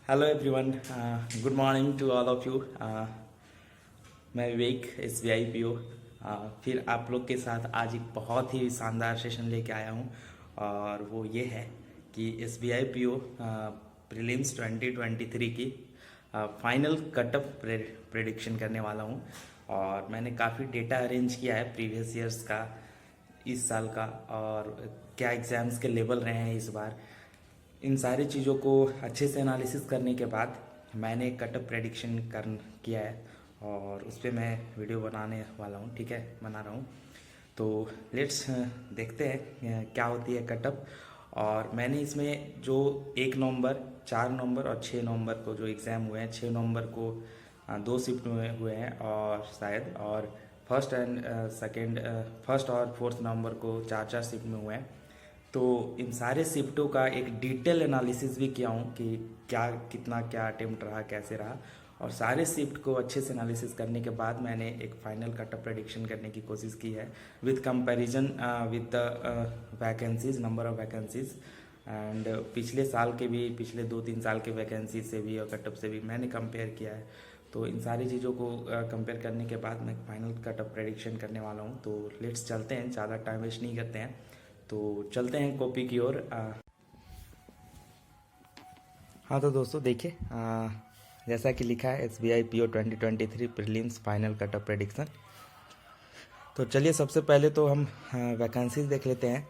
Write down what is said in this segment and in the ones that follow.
Hello everyone, good morning to all of you. मैं Vivek SBI PO फिर आप लोग के साथ आज एक बहुत ही शानदार सेशन लेके आया हूँ। और वो ये है कि SBI PO प्रीलिम्स 2023 की फाइनल कटअप प्रेडिक्शन करने वाला हूँ। और मैंने काफ़ी डेटा अरेंज किया है प्रीवियस ईयर्स का, इस साल का, और क्या एग्ज़ाम्स के लेवल रहे हैं इस बार। इन सारी चीज़ों को अच्छे से एनालिसिस करने के बाद मैंने एक कटअप प्रेडिक्शन कर किया है और उस पर मैं वीडियो बनाने वाला हूँ। ठीक है, बना रहा हूँ। तो लेट्स देखते हैं क्या होती है कटअप। और मैंने इसमें जो 1 नवंबर, 4 नवंबर और 6 नवंबर को जो एग्ज़ाम हुए हैं, 6 नवंबर को 2 शिफ्ट में हुए हैं और शायद, और फर्स्ट और फोर्थ नवंबर को 4 4 शिफ्ट में हुए हैं। तो इन सारे शिफ्टों का एक डिटेल एनालिसिस भी किया हूँ कि क्या कितना क्या अटेम्प्ट रहा, कैसे रहा। और सारे शिफ्ट को अच्छे से एनालिसिस करने के बाद मैंने एक फाइनल कटअप प्रेडिक्शन करने की कोशिश की है with comparison with the vacancies, number of vacancies. And पिछले साल के भी, पिछले 2 3 साल के वैकेंसी से भी और कटअप से भी मैंने कंपेयर किया है। तो इन सारी चीज़ों को कंपेयर करने के बाद मैं फाइनल कटअप प्रेडिक्शन करने वाला हूँ। तो लेट्स चलते हैं, ज़्यादा टाइम वेस्ट नहीं करते हैं, तो चलते हैं कॉपी की ओर। हाँ तो दोस्तों देखिए, जैसा कि लिखा है SBI PO 2023 prelims final cutoff prediction. तो चलिए सबसे पहले तो हम वैकेंसीज देख लेते हैं।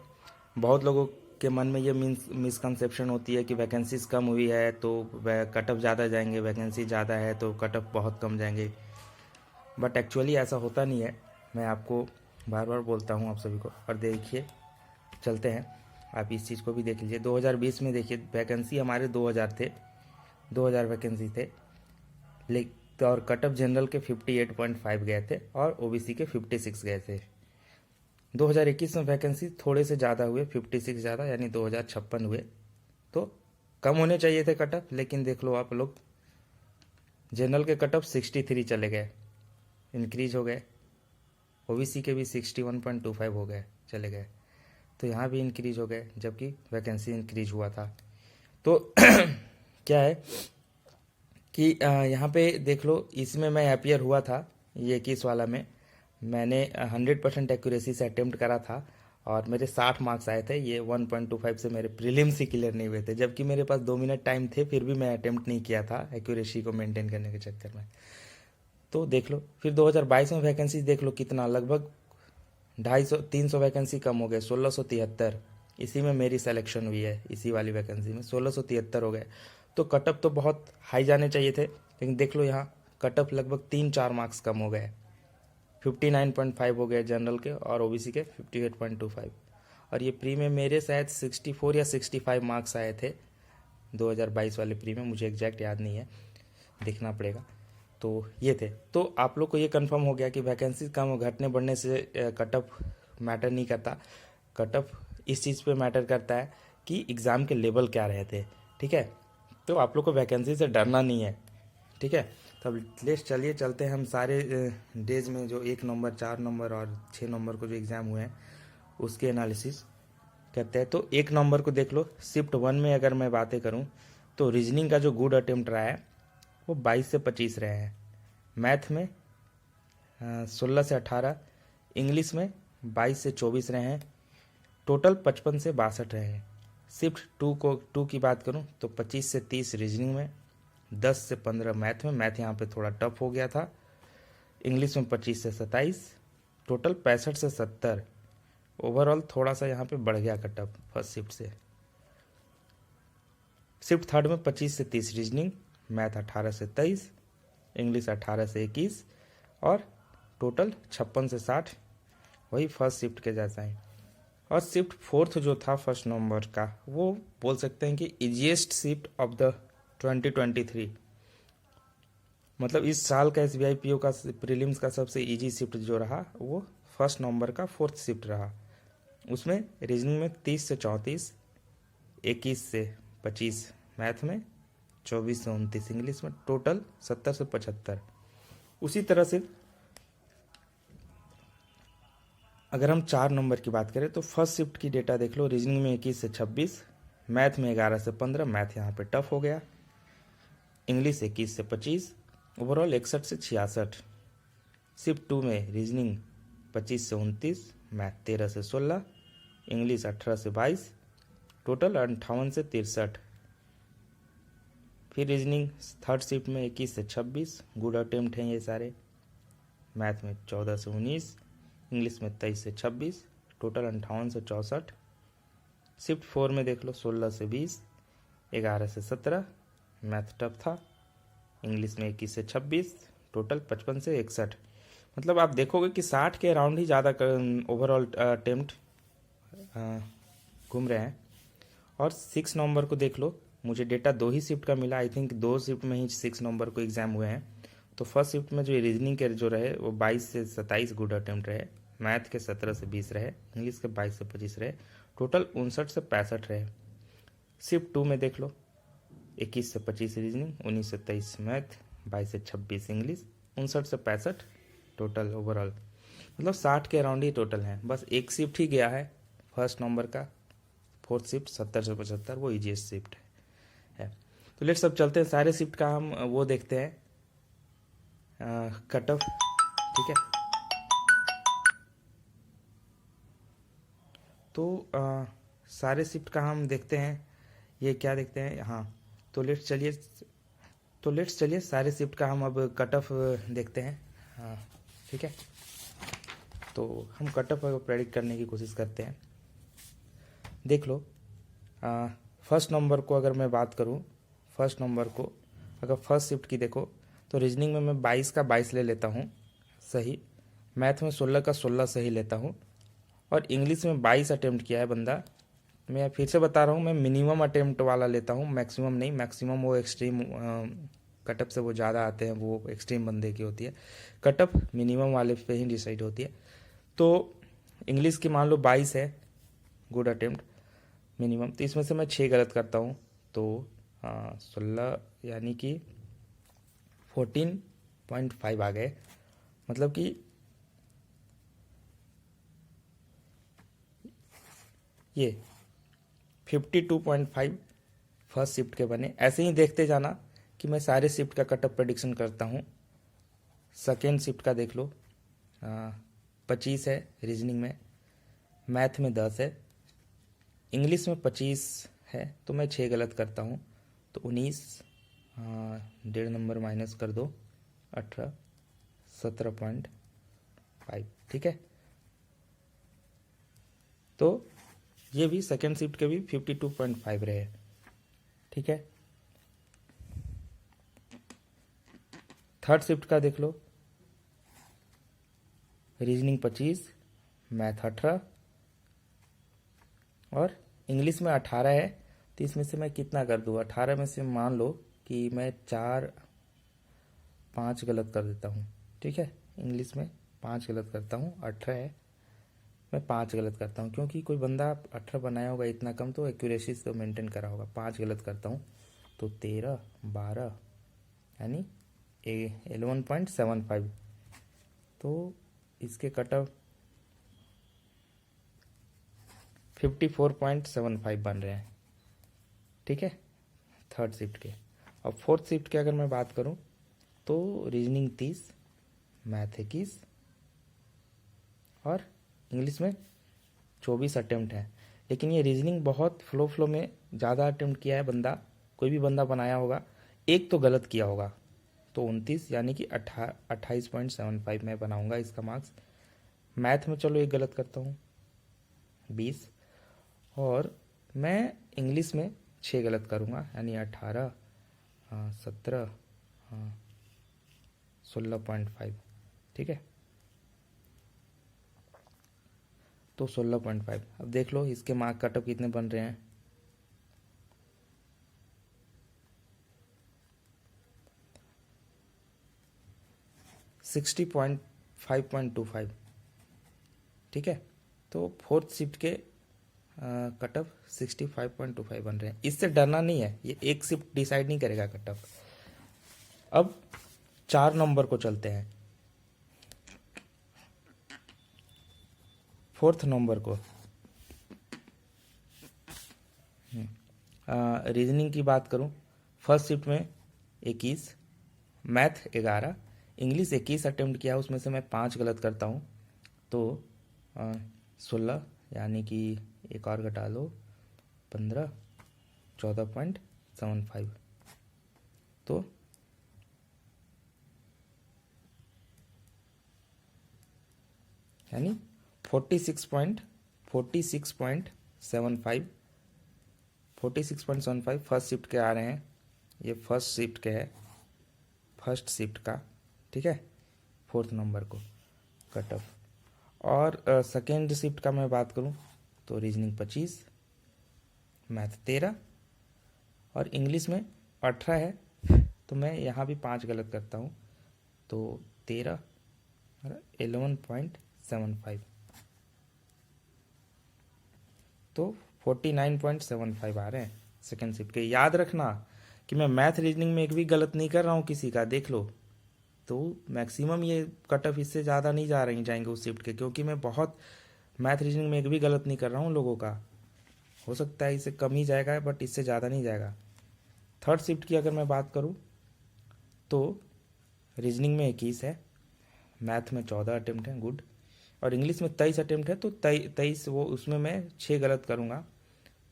बहुत लोगों के मन में ये मिसकंसेप्शन होती है कि वैकेंसीज कम हुई है तो कटअप ज़्यादा जाएंगे, वैकेंसी ज़्यादा है तो कटअप बहुत कम जाएंगे। बट एक्चुअली ऐसा होता नहीं है। मैं आपको बार बार बोलता हूँ आप सभी को। और देखिए, चलते हैं, आप इस चीज़ को भी देख लीजिए। 2020 में देखिए वैकेंसी हमारे 2000 थे, 2000 वैकेंसी थे, लेकिन और कटअप जनरल के 58.5 गए थे और OBC के 56 गए थे। 2021 में वैकेंसी थोड़े से ज़्यादा हुए, 56 ज़्यादा, यानी 2056 हुए। तो कम होने चाहिए थे कटअप, लेकिन देख लो आप लोग, जनरल के कटअप 63 चले गए, इंक्रीज हो गए। OBC के भी 61.25 हो गए, चले गए। तो यहाँ भी इंक्रीज हो गए, जबकि वैकेंसी इंक्रीज हुआ था। तो क्या है कि यहाँ पे देख लो, इसमें मैं हैप्पियर हुआ था, ये 21 वाला में मैंने 100% एक्यूरेसी से अटेम्प्ट करा था और मेरे 60 मार्क्स आए थे। ये 1.25 से मेरे प्रीलिम्स ही क्लियर नहीं हुए थे, जबकि मेरे पास 2 मिनट टाइम थे, फिर भी मैं अटेम्प्ट नहीं किया था एक्यूरेसी को मेंटेन करने के चक्कर में। तो देख लो, फिर 2022 में वैकेंसी देख लो कितना, लगभग 250-300 वैकेंसी कम हो गए, 1673। इसी में मेरी सिलेक्शन हुई है, इसी वाली वैकेंसी में 1673 हो गए। तो कटअप तो बहुत हाई जाने चाहिए थे, लेकिन देख लो यहाँ कटअप लगभग 3 4 मार्क्स कम हो गए। 59.5 हो गए जनरल के और OBC के 58.25। और ये प्री में मेरे शायद 64 या 65 मार्क्स आए थे 2022 वाले प्री में, मुझे एग्जैक्ट याद नहीं है, देखना पड़ेगा। तो ये थे। तो आप लोग को ये कंफर्म हो गया कि वैकेंसी कम घटने बढ़ने से कटअप मैटर नहीं करता। कटअप इस चीज़ पे मैटर करता है कि एग्ज़ाम के लेवल क्या रहे थे। ठीक है, तो आप लोग को वैकेंसी से डरना नहीं है। ठीक है, तब लेट्स चलिए चलते हैं हम सारे डेज में जो 1 नवंबर, 4 नवंबर और 6 नवंबर को जो एग्ज़ाम हुए हैं उसके एनालिसिस करते हैं। तो 1 नवंबर को देख लो, शिफ्ट 1 में अगर मैं बातें करूँ तो रीजनिंग का जो गुड अटेम्प्ट रहा है वो 22 से 25 रहे हैं, मैथ में 16 से 18, इंग्लिश में 22 से 24 रहे हैं, टोटल 55 से 62 रहे हैं। शिफ्ट 2 की बात करूं तो 25 से 30 रीजनिंग में, 10 से 15 मैथ में, मैथ यहाँ पे थोड़ा टफ हो गया था, इंग्लिश में 25 से 27, टोटल 65 से 70। ओवरऑल थोड़ा सा यहाँ पे बढ़ गया कटअप फर्स्ट शिफ्ट से। शिफ्ट थर्ड में 25 से 30 रीजनिंग, मैथ 18 से 23, इंग्लिश 18 से 21 और टोटल 56 से 60, वही फर्स्ट शिफ्ट के जैसा ही। और शिफ्ट फोर्थ जो था 1 नवंबर का, वो बोल सकते हैं कि इजीएस्ट शिफ्ट ऑफ द 2023। मतलब इस साल का SBI PO का प्रीलिम्स का सबसे इजी शिफ्ट जो रहा वो 1 नवंबर का फोर्थ शिफ्ट रहा। उसमें रीजनिंग में 30 से 34, 21 से 25 मैथ में, 24 से 29 इंग्लिश में, टोटल 70 से 75। उसी तरह से अगर हम 4 नवंबर की बात करें तो फर्स्ट शिफ्ट की डेटा देख लो, रीजनिंग में 21 से 26, मैथ में 11 से 15, मैथ यहाँ पे टफ हो गया, इंग्लिश 21 से 25, ओवरऑल 61 से 66। शिफ्ट 2 में रीजनिंग 25 से 29, मैथ 13 से 16, इंग्लिश 18 से 22, टोटल 58 से 63। फिर रीजनिंग थर्ड शिफ्ट में 21 से 26, गुड अटेम्प्ट हैं ये सारे। मैथ में 14 से 19, इंग्लिश में 23 से 26, टोटल 58 से 64। शिफ्ट 4 में देख लो 16 से 20, 11 से 17, मैथ टफ था, इंग्लिश में 21 से 26, टोटल 55 से 61। मतलब आप देखोगे कि 60 के अराउंड ही ज़्यादा ओवरऑल अटेम्प्ट घूम रहे हैं। और 6 नवंबर को देख लो, मुझे डेटा 2 ही शिफ्ट का मिला, आई थिंक 2 शिफ्ट में ही 6 नवंबर को एग्जाम हुए हैं। तो फर्स्ट शिफ्ट में जो रीजनिंग के जो रहे वो 22 से 27 गुड अटेम्प्ट रहे, मैथ के 17 से 20 रहे, इंग्लिश के 22 से 25 रहे, टोटल 59 से 65 रहे। शिफ्ट 2 में देख लो 21 से 25 रीजनिंग, 19 से 23 मैथ, 22 से 26 इंग्लिश, 59 से 65 टोटल ओवरऑल। मतलब 60 के अराउंड ही टोटल है। बस एक शिफ्ट ही गया है फर्स्ट नंबर का, फोर्थ शिफ्ट 70 से 75, वो ईजीएस्ट शिफ्ट है। तो लेट्स सब चलते हैं, सारे शिफ्ट का हम वो देखते हैं कट ऑफ, ठीक है। तो सारे शिफ्ट का हम देखते हैं, ये क्या देखते हैं, हाँ। तो लेट्स चलिए सारे शिफ्ट का हम अब कट ऑफ देखते हैं, हाँ ठीक है। तो हम कट ऑफ प्रेडिक्ट करने की कोशिश करते हैं। देख लो फर्स्ट नंबर को अगर मैं बात करूँ, फर्स्ट नंबर को अगर फर्स्ट शिफ्ट की देखो तो रीजनिंग में मैं 22 का 22 ले लेता हूँ सही, मैथ में 16 का 16 सही लेता हूँ, और इंग्लिश में 22 अटेम्प्ट किया है बंदा। मैं फिर से बता रहा हूँ, मैं मिनिमम अटेम्प्ट वाला लेता हूँ, मैक्सिमम नहीं। मैक्सिमम वो एक्सट्रीम कटअप से वो ज़्यादा आते हैं, वो एक्सट्रीम बंदे की होती है। कटअप मिनिमम वाले पे ही डिसाइड होती है। तो इंग्लिश की मान लो 22 है गुड अटेम्प्ट मिनिमम, तो इसमें से मैं 6 गलत करता हूँ, तो 16 यानी कि 14.5 आ गए। मतलब कि ये 52.5 फर्स्ट शिफ्ट के बने। ऐसे ही देखते जाना कि मैं सारे शिफ्ट का कटअप प्रेडिक्शन करता हूँ। सेकेंड शिफ्ट का देख लो 25 है रीजनिंग में, मैथ में 10 है, इंग्लिश में 25 है, तो मैं 6 गलत करता हूँ, तो 19, 1.5 नंबर माइनस कर दो, 18, 17.5, ठीक है। तो ये भी सेकेंड शिफ्ट के भी 52.5 रहे, ठीक है। थर्ड शिफ्ट का देख लो, रीजनिंग 25, मैथ 18 और इंग्लिश में 18 है, तो इसमें से मैं कितना कर दूँ, 18 में से मान लो कि मैं 5 गलत कर देता हूँ, ठीक है। इंग्लिश में 5 गलत करता हूँ, 18 है, मैं 5 गलत करता हूँ, क्योंकि कोई बंदा 18 बनाया होगा इतना कम, तो एक्यूरेसी से मेंटेन करा होगा। 5 गलत करता हूँ तो 13, 12 यानी 11.75, तो इसके कट ऑफ 54.75 बन रहे हैं, ठीक है, थर्ड शिफ्ट के। और फोर्थ शिफ्ट के अगर मैं बात करूं तो रीजनिंग 30, मैथ 21 और इंग्लिश में 24 अटेम्प्ट है। लेकिन ये रीजनिंग बहुत फ्लो में ज़्यादा अटेम्प्ट किया है बंदा, कोई भी बंदा बनाया होगा, एक तो गलत किया होगा, तो 29 यानी कि 28.75 मैं बनाऊंगा इसका मार्क्स। मैथ में चलो एक गलत करता हूँ, 20, और मैं इंग्लिश में 6 गलत करूँगा, यानी 18, 17, 16.5, ठीक है। तो 16.5। अब देख लो इसके मार्क कटअप कितने बन रहे हैं, $60.5.25, ठीक है। तो फोर्थ शिफ्ट के कटअप 65.25 बन रहे हैं। इससे डरना नहीं है, ये एक शिफ्ट डिसाइड नहीं करेगा कटअप। अब 4 नंबर को चलते हैं, फोर्थ नंबर को। रीजनिंग की बात करूं, फर्स्ट शिफ्ट में 21, मैथ 11, इंग्लिश 21 अटेम्प्ट किया, उसमें से मैं 5 गलत करता हूँ तो 16, यानी कि एक और घटा लो 15, 14.75, तो यानी 46.75 फर्स्ट शिफ्ट के आ रहे हैं। ये फर्स्ट शिफ्ट के है, फर्स्ट शिफ्ट का, ठीक है, 4th नंबर को कट ऑफ। और सेकेंड शिफ्ट का मैं बात करूं तो रीजनिंग 25, मैथ 13 और इंग्लिश में 18 है, तो मैं यहाँ भी 5 गलत करता हूँ तो 13 और 11.75, तो 49.75 आ रहे हैं सेकेंड शिफ्ट के। याद रखना कि मैं मैथ रीजनिंग में एक भी गलत नहीं कर रहा हूँ किसी का, देख लो, तो मैक्सिमम ये कट ऑफ इससे ज़्यादा नहीं जाएंगे उस शिफ्ट के, क्योंकि मैं बहुत मैथ रीजनिंग में एक भी गलत नहीं कर रहा हूँ लोगों का। हो सकता है इससे कम ही जाएगा, बट इससे ज़्यादा नहीं जाएगा। थर्ड शिफ्ट की अगर मैं बात करूँ तो रीजनिंग में 21 है, मैथ में 14 अटेम्प्ट है, गुड, और इंग्लिश में 23 अटेम्प्ट है, तो 23 वो उसमें मैं 6 गलत करूँगा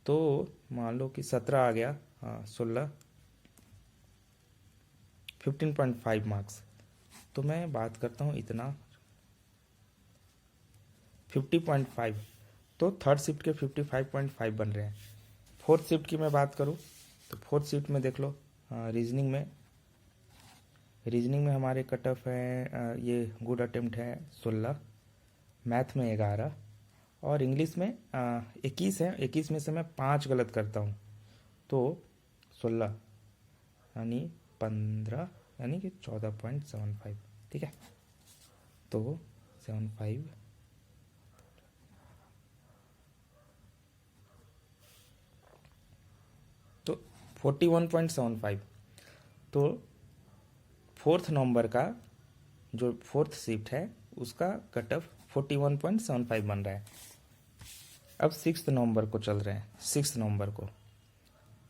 तो मान लो कि 17 आ गया, हाँ 16, 15.5 मार्क्स। तो मैं बात करता हूँ इतना 50.5, तो थर्ड शिफ्ट के 55.5 बन रहे हैं। फोर्थ शिफ्ट की मैं बात करूँ तो फोर्थ शिफ्ट में देख लो, रीजनिंग में हमारे कट ऑफ है, ये गुड अटेम्प्ट है 16, मैथ में 11 और इंग्लिश में 21 है। 21 में से मैं 5 गलत करता हूँ तो 16 यानी 15 यानी कि 14.75, ठीक है, तो 75 तो 41.75, तो फोर्थ नंबर का जो फोर्थ शिफ्ट है उसका कट ऑफ 41.75 बन रहा है। अब 6th नंबर को चल रहे हैं, 6th नंबर को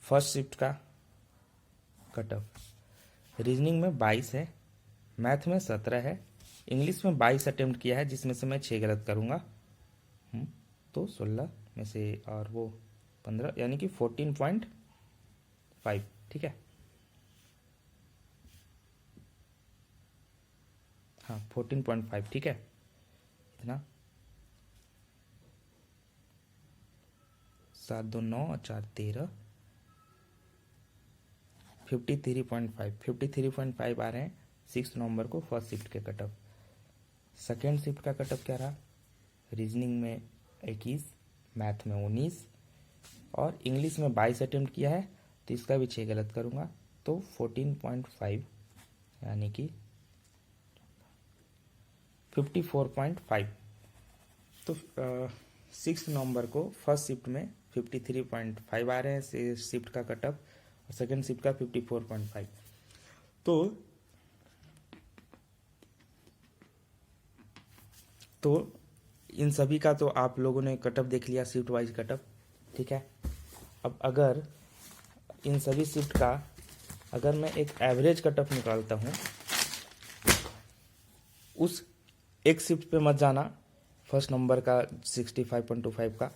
फर्स्ट शिफ्ट का कट ऑफ रीजनिंग में 22 है, मैथ में 17 है, इंग्लिश में 22 अटेम्प्ट किया है जिसमें से मैं 6 गलत करूँगा, तो 16 में से और वो 15 यानी कि 14.5, ठीक है, हाँ 14.5, ठीक है, इतना 7 2 9 और 4 13, 53.5 आ रहे हैं 6th नवंबर को फर्स्ट शिफ्ट के कट ऑफ। सेकेंड शिफ्ट का कट ऑफ क्या रहा, रीजनिंग में 21, मैथ में 19 और इंग्लिश में 22 अटेम्प्ट किया है तो इसका भी 6 गलत करूँगा तो 14.5 यानी कि 54.5। तो 6th नवंबर को फर्स्ट शिफ्ट में 53.5 आ रहे हैं शिफ्ट का कट ऑफ और सेकेंड शिफ्ट का 54.5। तो इन सभी का तो आप लोगों ने कट ऑफ देख लिया, शिफ्ट वाइज कट ऑफ, ठीक है। अब अगर इन सभी शिफ्ट का अगर मैं एक एवरेज कट ऑफ निकालता हूँ, उस एक शिफ्ट पे मत जाना, फर्स्ट नंबर का 65.25 का,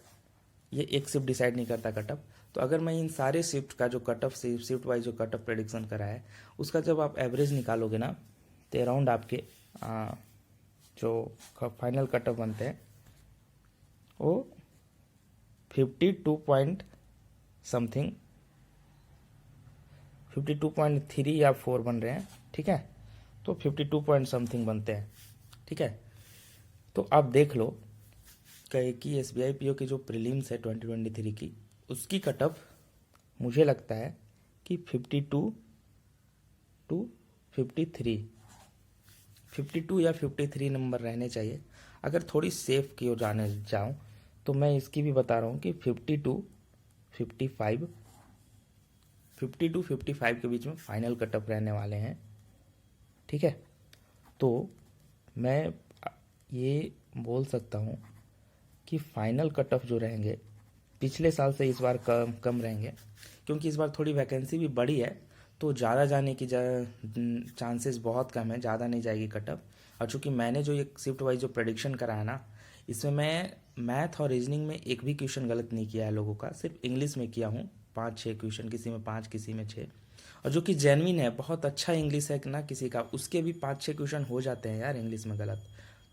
ये एक शिफ्ट डिसाइड नहीं करता कट ऑफ। तो अगर मैं इन सारे शिफ्ट का जो कट ऑफ शिफ्ट वाइज जो कट ऑफ प्रेडिक्शन करा है उसका जब आप एवरेज निकालोगे ना तो अराउंड आपके जो फाइनल कट ऑफ बनते हैं वो 52 पॉइंट समथिंग 52.3 या 4 बन रहे हैं, ठीक है, तो 52 पॉइंट समथिंग बनते हैं, ठीक है। तो आप देख लो कि SBI PO की जो प्रीलिम्स है 2023 की उसकी कट ऑफ मुझे लगता है कि 52 to 52 या 53 नंबर रहने चाहिए। अगर थोड़ी सेफ की ओर जाने जाऊँ तो मैं इसकी भी बता रहा हूँ कि 52 55 के बीच में फाइनल कट ऑफ रहने वाले हैं, ठीक है। तो मैं ये बोल सकता हूँ कि फाइनल कट ऑफ जो रहेंगे पिछले साल से इस बार कम रहेंगे, क्योंकि इस बार थोड़ी वैकेंसी भी बढ़ी है तो ज़्यादा जाने की चांसेस बहुत कम है, ज़्यादा नहीं जाएगी कट ऑफ। और चूँकि मैंने जो ये शिफ्ट वाइज जो प्रेडिक्शन करा है ना, इसमें मैं मैथ और रीजनिंग में एक भी क्वेश्चन गलत नहीं किया है लोगों का, सिर्फ इंग्लिश में किया हूँ 5-6 क्वेश्चन, किसी में 5 किसी में 6। और जो कि जेन्युइन है, बहुत अच्छा इंग्लिश है ना किसी का, उसके भी 5-6 क्वेश्चन हो जाते हैं यार इंग्लिश में गलत।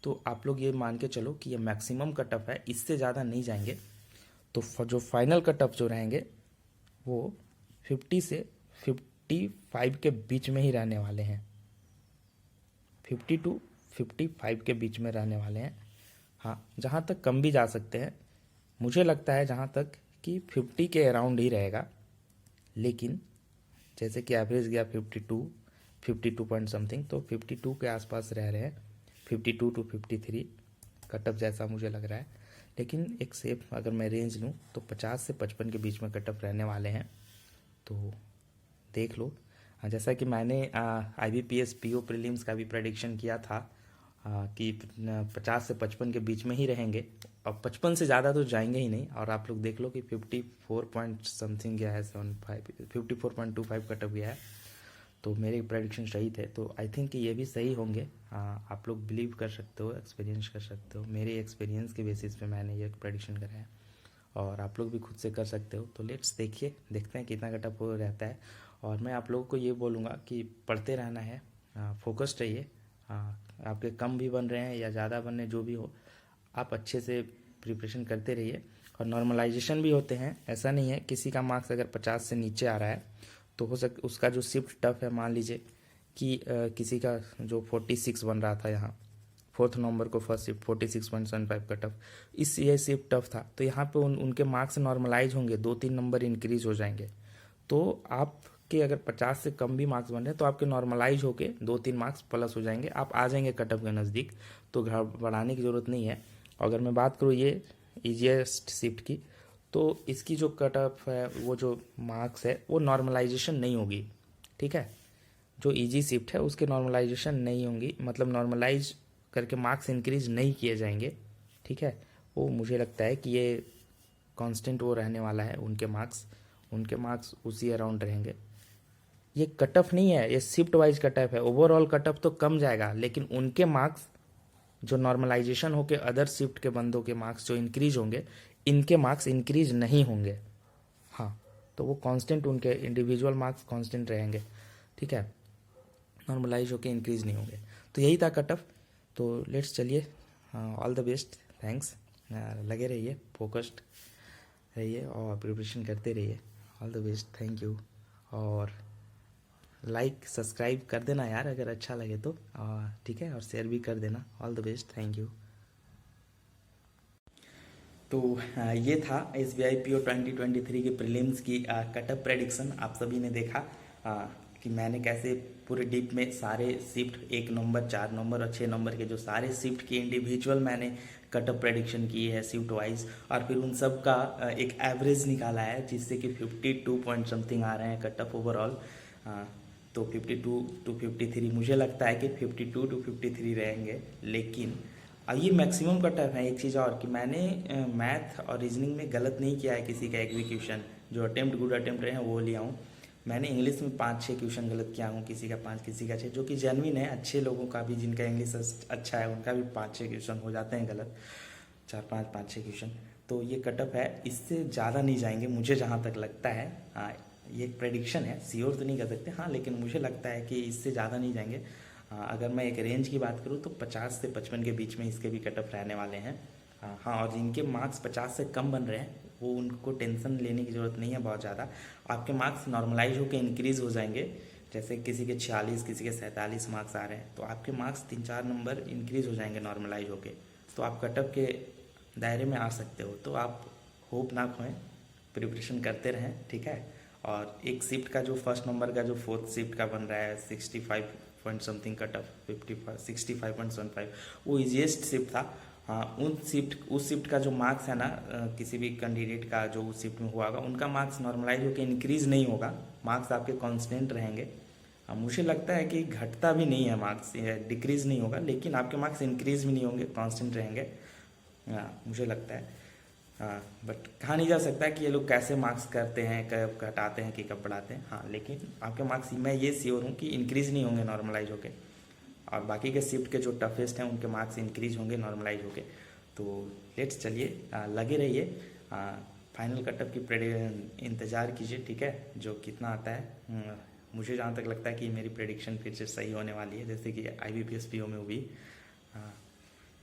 तो आप लोग ये मान के चलो कि ये मैक्सिमम कट ऑफ है, इससे ज़्यादा नहीं जाएंगे। तो जो फाइनल कट ऑफ जो रहेंगे वो 50 से 55 के बीच में ही रहने वाले हैं, 50 to 55 के बीच में रहने वाले हैं। हाँ, जहाँ तक कम भी जा सकते हैं, मुझे लगता है जहाँ तक कि 50 के अराउंड ही रहेगा। लेकिन जैसे कि एवरेज गया 52 पॉइंट समथिंग, तो 52 के आसपास रह रहे हैं, 52 to 53 कट ऑफ जैसा मुझे लग रहा है। लेकिन एक सेफ अगर मैं रेंज लूँ तो 50 से 55 के बीच में कट ऑफ रहने वाले हैं। तो देख लो। जैसा कि मैंने IBPS PO प्रीलिम्स का भी प्रेडिक्शन किया था कि 50 से 55 के बीच में ही रहेंगे, और 55 से ज़्यादा तो जाएंगे ही नहीं। और आप लोग देख लो कि 54 पॉइंट समथिंग गया है, 54.25 कट ऑफ गया है। तो मेरे प्रेडिक्शन सही थे, तो आई थिंक कि ये भी सही होंगे। आप लोग बिलीव कर सकते हो, एक्सपीरियंस कर सकते हो, मेरे एक्सपीरियंस के बेसिस पे मैंने ये प्रेडिक्शन करा है, और आप लोग भी खुद से कर सकते हो। तो लेट्स देखते हैं कितना कट ऑफ रहता है। और मैं आप लोगों को ये बोलूँगा कि पढ़ते रहना है, फोकस्ड रहिए। आपके कम भी बन रहे हैं या ज़्यादा बन रहे हैं, जो भी हो, आप अच्छे से प्रिपरेशन करते रहिए। और नॉर्मलाइजेशन भी होते हैं, ऐसा नहीं है किसी का मार्क्स अगर 50 से नीचे आ रहा है तो हो सक उसका जो शिफ्ट टफ है, मान लीजिए कि किसी का जो 46 बन रहा था यहाँ 4 नवंबर को फर्स्ट शिफ्ट 46.75 कट ऑफ, ये शिफ्ट टफ था, तो यहाँ पे उनके मार्क्स नॉर्मलाइज होंगे, 2-3 नंबर इंक्रीज हो जाएंगे। तो आपके अगर 50 से कम भी मार्क्स बन रहे हैं तो आपके नॉर्मलाइज होके 2-3 मार्क्स प्लस हो जाएंगे, आप आ जाएंगे कट ऑफ के नज़दीक। तो घबराने की ज़रूरत नहीं है। अगर मैं बात करूँ ये ईजीएस्ट शिफ्ट की, तो इसकी जो कट ऑफ है, वो जो मार्क्स है वो नॉर्मलाइजेशन नहीं होगी, ठीक है। जो इजी शिफ्ट है उसके नॉर्मलाइजेशन नहीं होंगी, मतलब नॉर्मलाइज करके मार्क्स इंक्रीज नहीं किए जाएंगे, ठीक है। वो मुझे लगता है कि ये कांस्टेंट वो रहने वाला है, उनके मार्क्स उसी अराउंड रहेंगे। ये कट ऑफ नहीं है, ये शिफ्ट वाइज कट ऑफ है। ओवरऑल कट ऑफ तो कम जाएगा, लेकिन उनके मार्क्स जो नॉर्मलाइजेशन होके अदर शिफ्ट के बंदों के मार्क्स जो इंक्रीज होंगे, इनके मार्क्स इंक्रीज नहीं होंगे। हाँ, तो वो कांस्टेंट, उनके इंडिविजुअल मार्क्स कांस्टेंट रहेंगे, ठीक है, नॉर्मलाइज होके इंक्रीज नहीं होंगे। तो यही था कट ऑफ। तो लेट्स चलिए, ऑल द बेस्ट, थैंक्स। लगे रहिए, फोकस्ड रहिए और प्रिपरेशन करते रहिए। All the best, thank you. और लाइक सब्सक्राइब कर देना यार अगर अच्छा लगे तो, ठीक है, और शेयर भी कर देना। All the best, thank you. तो ये था SBI PO 2023 के प्रीलिम्स की कट ऑफ प्रेडिक्शन। आप सभी ने देखा कि मैंने कैसे पूरे डीप में सारे शिफ्ट 1 नंबर, 4 नंबर और 6 नंबर के जो सारे शिफ्ट की इंडिविजुअल मैंने कट ऑफ प्रेडिक्शन की है शिफ्ट वाइज, और फिर उन सब का एक एवरेज निकाला है, जिससे कि 52 पॉइंट समथिंग आ रहे हैं कट ऑफ ओवरऑल। तो 52 to 53, मुझे लगता है कि 52 to 53 रहेंगे। लेकिन ये मैक्सिमम कट ऑफ है। एक चीज़ और कि मैंने मैथ और रीजनिंग में गलत नहीं किया है किसी का एग्जीक्यूशन, जो अटेम्प्ट गुड अटेम्प्ट रहे हैं वो लिया हूँ। मैंने इंग्लिश में 5-6 क्वेश्चन गलत किया हूँ, किसी का 5 किसी का 6, जो कि जेन्युइन है। अच्छे लोगों का भी, जिनका इंग्लिश अच्छा है, उनका भी 5-6 क्वेश्चन हो जाते हैं गलत, 4-5, 5-6 क्वेश्चन। तो ये कट ऑफ है, इससे ज़्यादा नहीं जाएंगे मुझे जहाँ तक लगता है। ये एक प्रेडिक्शन है, श्योर तो नहीं कर सकते, हाँ, लेकिन मुझे लगता है कि इससे ज़्यादा नहीं जाएंगे। अगर मैं एक रेंज की बात करूँ तो 50 से 55 के बीच में इसके भी कट ऑफ रहने वाले हैं। हाँ, और जिनके मार्क्स 50 से कम बन रहे हैं वो उनको टेंशन लेने की ज़रूरत नहीं है बहुत ज़्यादा। आपके मार्क्स नॉर्मलाइज होकर इंक्रीज़ हो जाएंगे। जैसे किसी के 46, किसी के 47 मार्क्स आ रहे हैं, तो आपके मार्क्स 3-4 नंबर इंक्रीज़ हो जाएंगे नॉर्मलाइज होके, तो आप कट ऑफ के दायरे में आ सकते हो। तो आप होप ना खोएं, प्रिपरेशन करते रहें, ठीक है। और एक शिफ्ट का जो फर्स्ट नंबर का जो 4th शिफ्ट का बन रहा है 65 पॉइंट समथिंग कट ऑफ, 65.75, वो ईजीएस्ट शिफ्ट था। हाँ, उस शिफ्ट का जो मार्क्स है ना, किसी भी कैंडिडेट का जो उस शिफ्ट में हुआ होगा, उनका मार्क्स नॉर्मलाइज होकर इंक्रीज़ नहीं होगा, मार्क्स आपके कांस्टेंट रहेंगे। मुझे लगता है कि घटता भी नहीं है मार्क्स, डिक्रीज़ नहीं होगा, लेकिन आपके मार्क्स इंक्रीज़ भी नहीं होंगे, कांस्टेंट रहेंगे, मुझे लगता है। हाँ, बट कहा नहीं जा सकता कि ये लोग कैसे मार्क्स करते हैं, कब घटाते हैं कि कब बढ़ाते हैं। हाँ, लेकिन आपके मार्क्स मैं ये श्योर हूँ कि इंक्रीज़ नहीं होंगे नॉर्मलाइज होके, और बाकी के शिफ्ट के जो टफेस्ट हैं उनके मार्क्स इंक्रीज होंगे नॉर्मलाइज होके। तो लेट्स चलिए, लगे रहिए, फाइनल कटअप की इंतज़ार कीजिए, ठीक है, जो कितना आता है। मुझे जहाँ तक लगता है कि मेरी प्रेडिक्शन फिर से सही होने वाली है, जैसे कि IBPS PO में हुई।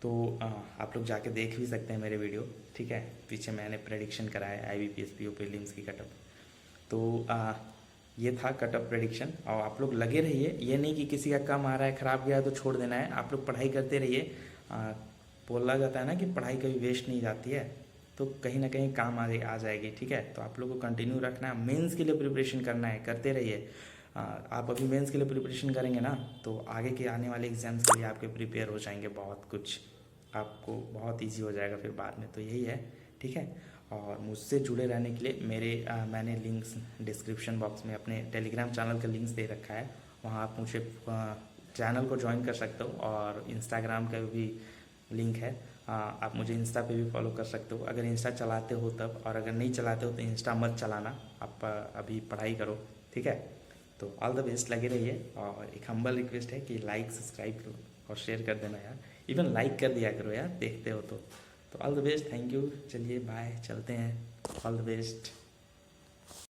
तो आप लोग जाके देख भी सकते हैं मेरे वीडियो, ठीक है, पीछे मैंने प्रेडिक्शन कराया है IBPS PO प्रीलिम्स की कटअप। तो ये था कटअप प्रेडिक्शन, और आप लोग लगे रहिए। ये नहीं कि किसी का कम आ रहा है, ख़राब गया तो छोड़ देना है, आप लोग पढ़ाई करते रहिए। बोला जाता है ना कि पढ़ाई कभी वेस्ट नहीं जाती है, तो कहीं ना कहीं काम आ जाएगी, ठीक है। तो आप लोग को कंटिन्यू रखना है, मेंस के लिए प्रिपरेशन करना है, करते रहिए। आप अभी मेंस के लिए प्रिपरेशन करेंगे ना, तो आगे के आने वाले एग्जाम्स के लिए आपके प्रिपेयर हो जाएंगे, बहुत कुछ आपको बहुत इजी हो जाएगा फिर बाद में। तो यही है, ठीक है। और मुझसे जुड़े रहने के लिए मैंने लिंक्स डिस्क्रिप्शन बॉक्स में अपने टेलीग्राम चैनल का लिंक्स दे रखा है, वहाँ आप मुझे चैनल को ज्वाइन कर सकते हो। और इंस्टाग्राम का भी लिंक है, आप मुझे इंस्टा पे भी फॉलो कर सकते हो, अगर इंस्टा चलाते हो तब। और अगर नहीं चलाते हो तो इंस्टा मत चलाना, आप अभी पढ़ाई करो, ठीक है। तो ऑल द बेस्ट, लगे रहिए। और एक हम्बल रिक्वेस्ट है कि लाइक, सब्सक्राइब और शेयर कर देना यार, इवन लाइक कर दिया करो यार, देखते हो तो all the best, thank you. चलिए बाय, चलते हैं, ऑल द बेस्ट।